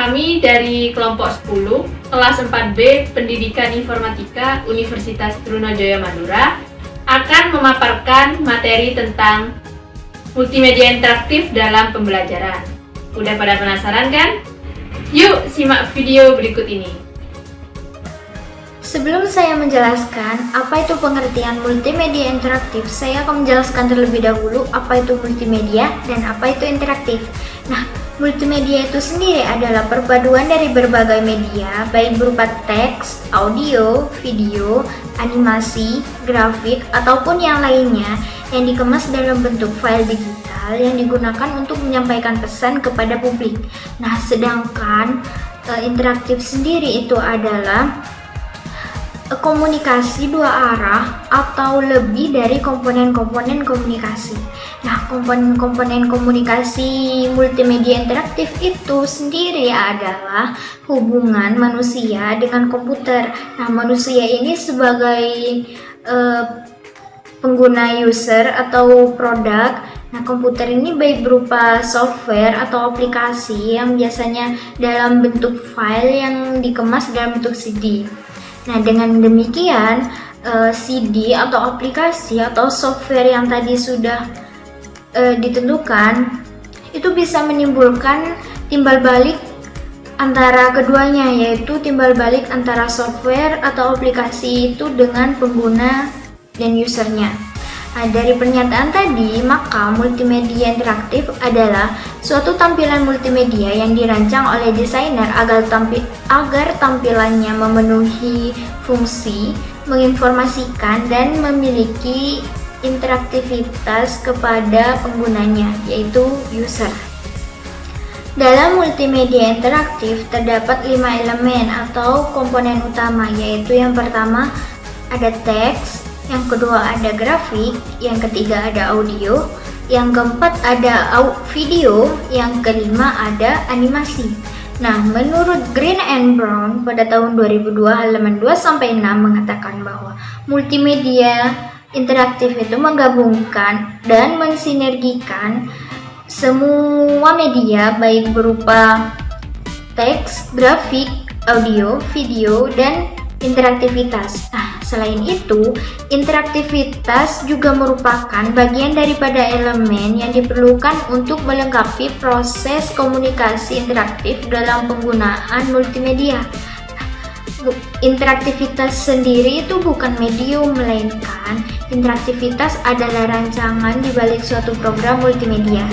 Kami dari kelompok 10, kelas 4B Pendidikan Informatika Universitas Trunojoyo Madura akan memaparkan materi tentang multimedia interaktif dalam pembelajaran. Udah pada penasaran kan? Yuk simak video berikut ini. Sebelum saya menjelaskan apa itu pengertian multimedia interaktif, saya akan menjelaskan terlebih dahulu apa itu multimedia dan apa itu interaktif. Nah, multimedia itu sendiri adalah perpaduan dari berbagai media, baik berupa teks, audio, video, animasi, grafik, ataupun yang lainnya yang dikemas dalam bentuk file digital yang digunakan untuk menyampaikan pesan kepada publik. Nah, sedangkan interaktif sendiri itu adalah komunikasi dua arah atau lebih dari komponen-komponen komunikasi. Nah, komponen-komponen komunikasi multimedia interaktif itu sendiri adalah hubungan manusia dengan komputer. Nah, manusia ini sebagai pengguna user atau produk. Nah, komputer ini baik berupa software atau aplikasi yang biasanya dalam bentuk file yang dikemas dalam bentuk CD. Nah, dengan demikian CD atau aplikasi atau software yang tadi sudah ditentukan itu bisa menimbulkan timbal balik antara keduanya, yaitu timbal balik antara software atau aplikasi itu dengan pengguna dan usernya. Nah, dari pernyataan tadi, maka multimedia interaktif adalah suatu tampilan multimedia yang dirancang oleh desainer agar tampilannya memenuhi fungsi, menginformasikan, dan memiliki interaktivitas kepada penggunanya, yaitu user. Dalam multimedia interaktif terdapat 5 elemen atau komponen utama, yaitu yang pertama ada teks, yang kedua ada grafik, yang ketiga ada audio, yang keempat ada video, yang kelima ada animasi. Nah, menurut Green and Brown pada tahun 2002 halaman 2-6 mengatakan bahwa multimedia interaktif itu menggabungkan dan mensinergikan semua media baik berupa teks, grafik, audio, video, dan interaktivitas. Nah, selain itu, interaktivitas juga merupakan bagian daripada elemen yang diperlukan untuk melengkapi proses komunikasi interaktif dalam penggunaan multimedia. Interaktivitas sendiri itu bukan medium, melainkan interaktivitas adalah rancangan di balik suatu program multimedia.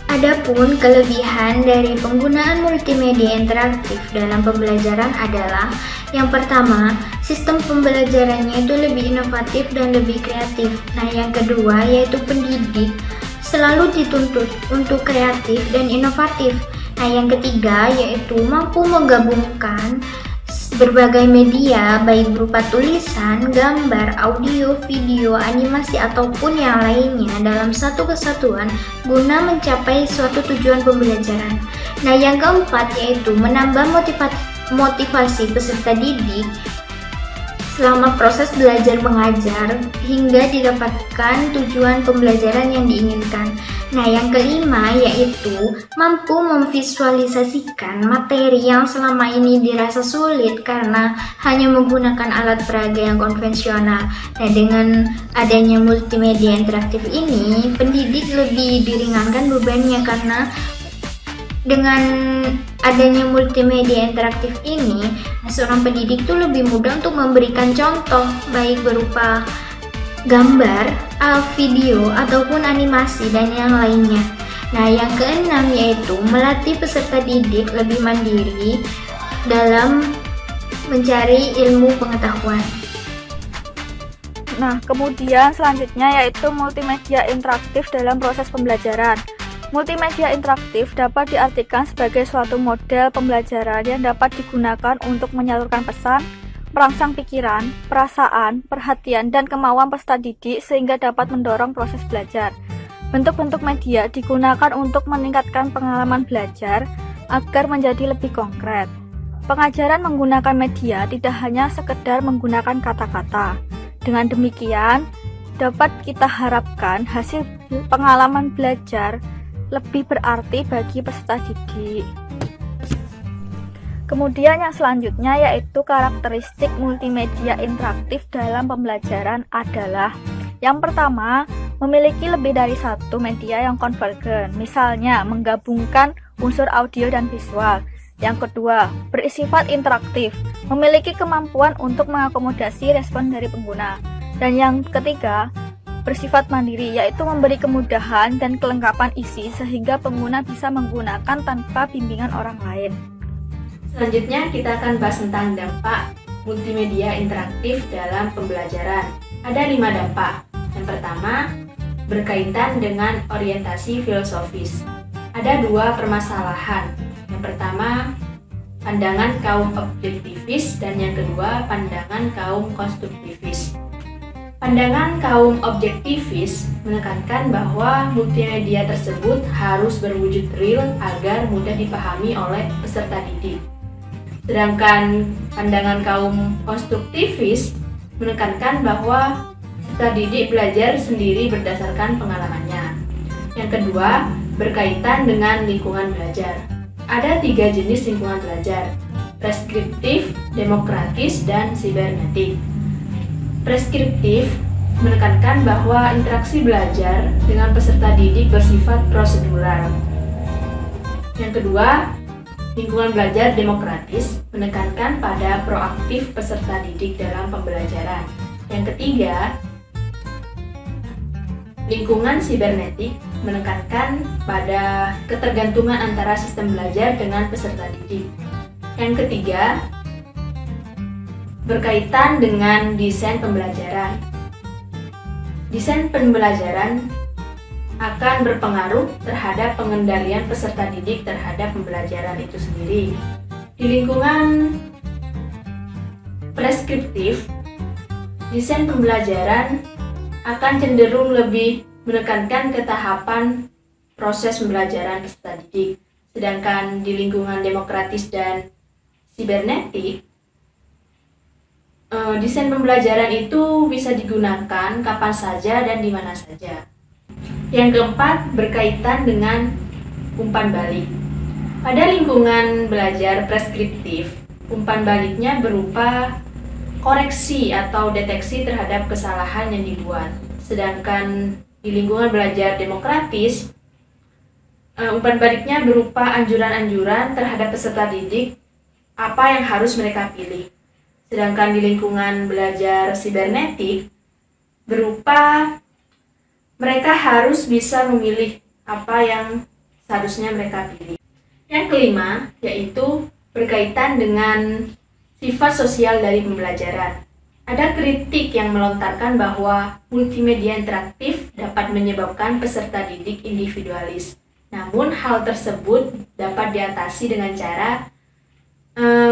Adapun kelebihan dari penggunaan multimedia interaktif dalam pembelajaran adalah yang pertama, sistem pembelajarannya itu lebih inovatif dan lebih kreatif. Nah, yang kedua yaitu pendidik selalu dituntut untuk kreatif dan inovatif. Nah, yang ketiga yaitu mampu menggabungkan berbagai media baik berupa tulisan, gambar, audio, video, animasi, ataupun yang lainnya dalam satu kesatuan guna mencapai suatu tujuan pembelajaran. Nah, yang keempat yaitu menambah motivasi peserta didik selama proses belajar mengajar hingga didapatkan tujuan pembelajaran yang diinginkan. Nah, yang kelima yaitu mampu memvisualisasikan materi yang selama ini dirasa sulit karena hanya menggunakan alat peraga yang konvensional. Nah, dengan adanya multimedia interaktif ini, pendidik lebih diringankan bebannya karena dengan adanya multimedia interaktif ini, seorang pendidik tuh lebih mudah untuk memberikan contoh baik berupa gambar, video, ataupun animasi, dan yang lainnya. Nah, yang keenam yaitu melatih peserta didik lebih mandiri dalam mencari ilmu pengetahuan. Nah, kemudian selanjutnya yaitu multimedia interaktif dalam proses pembelajaran. Multimedia interaktif dapat diartikan sebagai suatu model pembelajaran yang dapat digunakan untuk menyalurkan pesan, merangsang pikiran, perasaan, perhatian, dan kemauan peserta didik sehingga dapat mendorong proses belajar. Bentuk-bentuk media digunakan untuk meningkatkan pengalaman belajar agar menjadi lebih konkret. Pengajaran menggunakan media tidak hanya sekedar menggunakan kata-kata. Dengan demikian, dapat kita harapkan hasil pengalaman belajar lebih berarti bagi peserta didik. Kemudian yang selanjutnya yaitu karakteristik multimedia interaktif dalam pembelajaran adalah yang pertama, memiliki lebih dari satu media yang konvergen, misalnya menggabungkan unsur audio dan visual. Yang kedua, bersifat interaktif, memiliki kemampuan untuk mengakomodasi respon dari pengguna. Dan yang ketiga, bersifat mandiri, yaitu memberi kemudahan dan kelengkapan isi sehingga pengguna bisa menggunakan tanpa bimbingan orang lain. Selanjutnya kita akan bahas tentang dampak multimedia interaktif dalam pembelajaran. Ada 5 dampak. Yang pertama, berkaitan dengan orientasi filosofis. Ada 2 permasalahan. Yang pertama, pandangan kaum objektivis, dan yang kedua, pandangan kaum konstruktivis. Pandangan kaum objektivis menekankan bahwa multimedia tersebut harus berwujud real agar mudah dipahami oleh peserta didik. Sedangkan pandangan kaum konstruktivis menekankan bahwa peserta didik belajar sendiri berdasarkan pengalamannya. Yang kedua, berkaitan dengan lingkungan belajar. Ada 3 jenis lingkungan belajar: preskriptif, demokratis, dan sibernetik. Preskriptif menekankan bahwa interaksi belajar dengan peserta didik bersifat prosedural. Yang kedua, lingkungan belajar demokratis menekankan pada proaktif peserta didik dalam pembelajaran. Yang ketiga, lingkungan sibernetik menekankan pada ketergantungan antara sistem belajar dengan peserta didik. Yang ketiga, berkaitan dengan desain pembelajaran. Desain pembelajaran akan berpengaruh terhadap pengendalian peserta didik terhadap pembelajaran itu sendiri. Di lingkungan preskriptif, desain pembelajaran akan cenderung lebih menekankan ketahapan proses pembelajaran peserta didik. Sedangkan di lingkungan demokratis dan sibernetik, desain pembelajaran itu bisa digunakan kapan saja dan di mana saja. Yang keempat, berkaitan dengan umpan balik. Pada lingkungan belajar preskriptif, umpan baliknya berupa koreksi atau deteksi terhadap kesalahan yang dibuat. Sedangkan di lingkungan belajar demokratis, umpan baliknya berupa anjuran-anjuran terhadap peserta didik apa yang harus mereka pilih. Sedangkan di lingkungan belajar sibernetik berupa mereka harus bisa memilih apa yang seharusnya mereka pilih. Yang kelima, yaitu berkaitan dengan sifat sosial dari pembelajaran. Ada kritik yang melontarkan bahwa multimedia interaktif dapat menyebabkan peserta didik individualis. Namun hal tersebut dapat diatasi dengan cara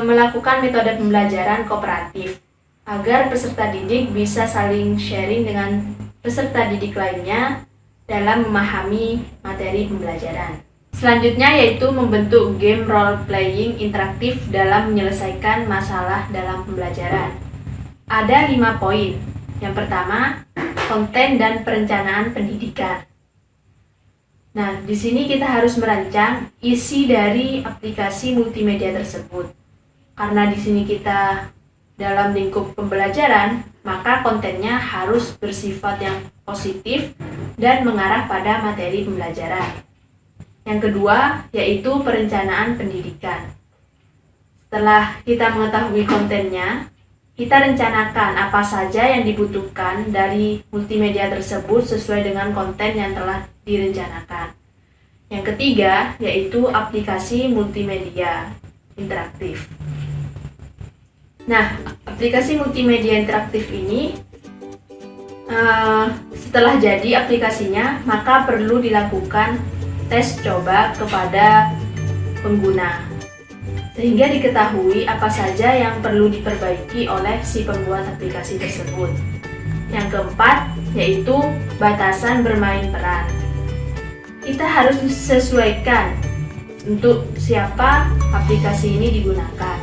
melakukan metode pembelajaran kooperatif agar peserta didik bisa saling sharing dengan peserta didik lainnya dalam memahami materi pembelajaran. Selanjutnya yaitu membentuk game role-playing interaktif dalam menyelesaikan masalah dalam pembelajaran. Ada 5 poin. Yang pertama, konten dan perencanaan pendidikan. Nah, di sini kita harus merancang isi dari aplikasi multimedia tersebut. Karena di sini kita dalam lingkup pembelajaran, maka kontennya harus bersifat yang positif dan mengarah pada materi pembelajaran. Yang kedua, yaitu perencanaan pendidikan. Setelah kita mengetahui kontennya, kita rencanakan apa saja yang dibutuhkan dari multimedia tersebut sesuai dengan konten yang telah direncanakan. Yang ketiga, yaitu aplikasi multimedia interaktif. Nah, aplikasi multimedia interaktif ini setelah jadi aplikasinya, maka perlu dilakukan tes coba kepada pengguna sehingga diketahui apa saja yang perlu diperbaiki oleh si pembuat aplikasi tersebut. Yang keempat, yaitu batasan bermain peran. Kita harus sesuaikan untuk siapa aplikasi ini digunakan,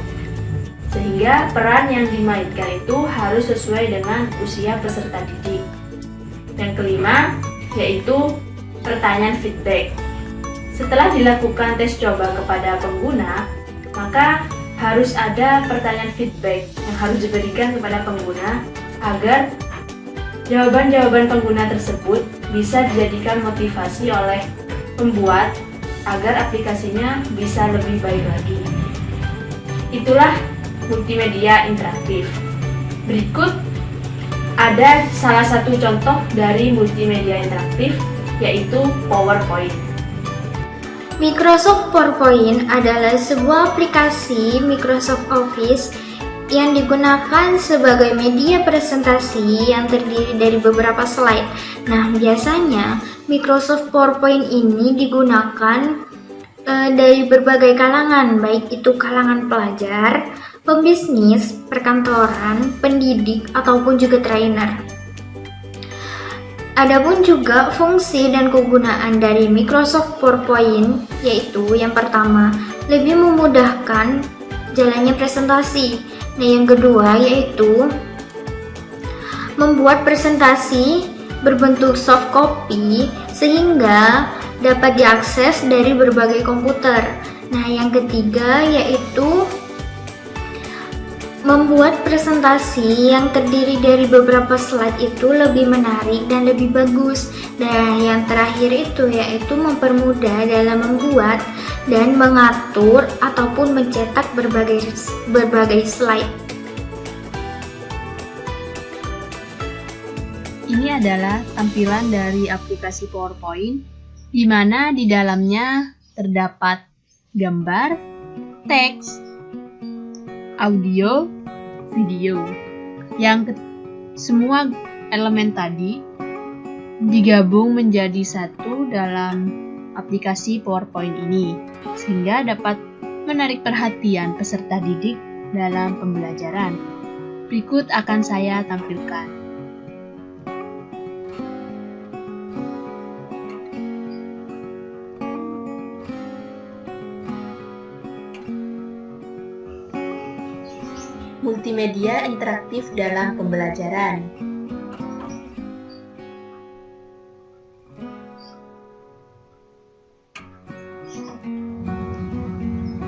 sehingga peran yang dimainkan itu harus sesuai dengan usia peserta didik. Yang kelima, yaitu pertanyaan feedback. Setelah dilakukan tes coba kepada pengguna, maka harus ada pertanyaan feedback yang harus diberikan kepada pengguna agar jawaban-jawaban pengguna tersebut bisa dijadikan motivasi oleh pembuat agar aplikasinya bisa lebih baik lagi. Itulah multimedia interaktif. Berikut ada salah satu contoh dari multimedia interaktif, yaitu PowerPoint. Microsoft PowerPoint adalah sebuah aplikasi Microsoft Office yang digunakan sebagai media presentasi yang terdiri dari beberapa slide. Nah, biasanya Microsoft PowerPoint ini digunakan dari berbagai kalangan, baik itu kalangan pelajar, pembisnis, perkantoran, pendidik, ataupun juga trainer. Adapun juga fungsi dan kegunaan dari Microsoft PowerPoint, yaitu yang pertama, lebih memudahkan jalannya presentasi. Nah, yang kedua yaitu membuat presentasi berbentuk soft copy sehingga dapat diakses dari berbagai komputer. Nah, yang ketiga yaitu membuat presentasi yang terdiri dari beberapa slide itu lebih menarik dan lebih bagus. Dan yang terakhir itu yaitu mempermudah dalam membuat dan mengatur ataupun mencetak berbagai slide. Ini adalah tampilan dari aplikasi PowerPoint, di mana di dalamnya terdapat gambar, teks, audio, video, yang semua elemen tadi digabung menjadi satu dalam aplikasi PowerPoint ini, sehingga dapat menarik perhatian peserta didik dalam pembelajaran. Berikut akan saya tampilkan. Multimedia interaktif dalam pembelajaran.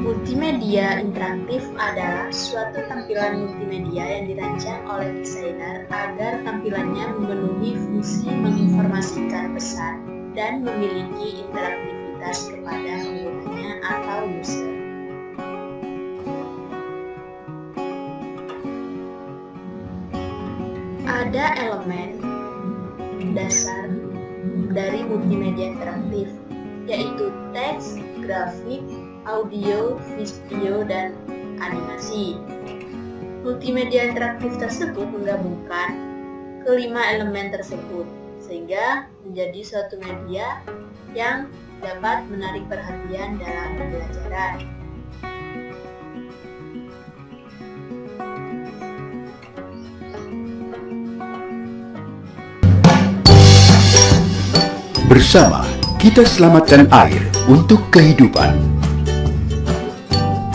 Multimedia interaktif adalah suatu tampilan multimedia yang dirancang oleh desainer agar tampilannya memenuhi fungsi menginformasikan pesan dan memiliki interaktivitas kepada penggunanya atau user. Ada elemen dasar dari multimedia interaktif, yaitu teks, grafik, audio, video, dan animasi. Multimedia interaktif tersebut menggabungkan kelima elemen tersebut, sehingga menjadi suatu media yang dapat menarik perhatian dalam pembelajaran. Bersama kita selamatkan air untuk kehidupan.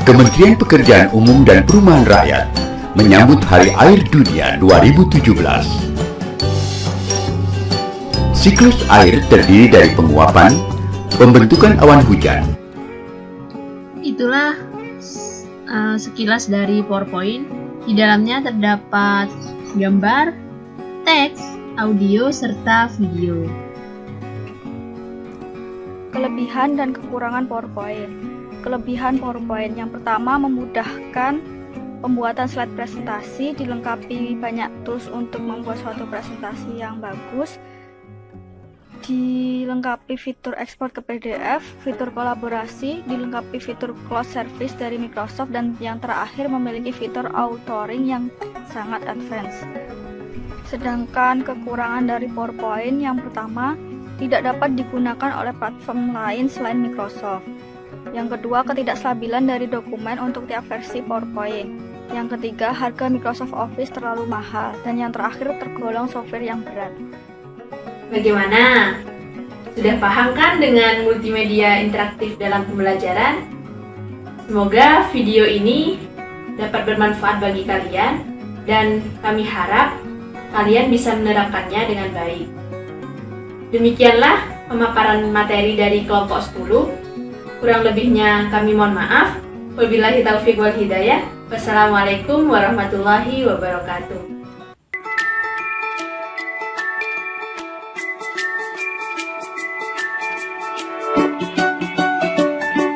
Kementerian Pekerjaan Umum dan Perumahan Rakyat menyambut Hari Air Dunia 2017. Siklus air terdiri dari penguapan, pembentukan awan hujan. Itulah sekilas dari PowerPoint. Di dalamnya terdapat gambar, teks, audio, serta video. Kelebihan dan kekurangan PowerPoint. Kelebihan PowerPoint yang pertama, memudahkan pembuatan slide presentasi, dilengkapi banyak tools untuk membuat suatu presentasi yang bagus, dilengkapi fitur ekspor ke PDF, fitur kolaborasi, dilengkapi fitur cloud service dari Microsoft, dan yang terakhir memiliki fitur authoring yang sangat advance. Sedangkan kekurangan dari PowerPoint yang pertama, tidak dapat digunakan oleh platform lain selain Microsoft. Yang kedua, ketidakstabilan dari dokumen untuk tiap versi PowerPoint. Yang ketiga, harga Microsoft Office terlalu mahal. Dan yang terakhir, tergolong software yang berat. Bagaimana? Sudah paham kan dengan multimedia interaktif dalam pembelajaran? Semoga video ini dapat bermanfaat bagi kalian dan kami harap kalian bisa menerapkannya dengan baik. Demikianlah pemaparan materi dari kelompok 10. Kurang lebihnya kami mohon maaf. Wabillahi taufiq wal hidayah. Wassalamualaikum warahmatullahi wabarakatuh.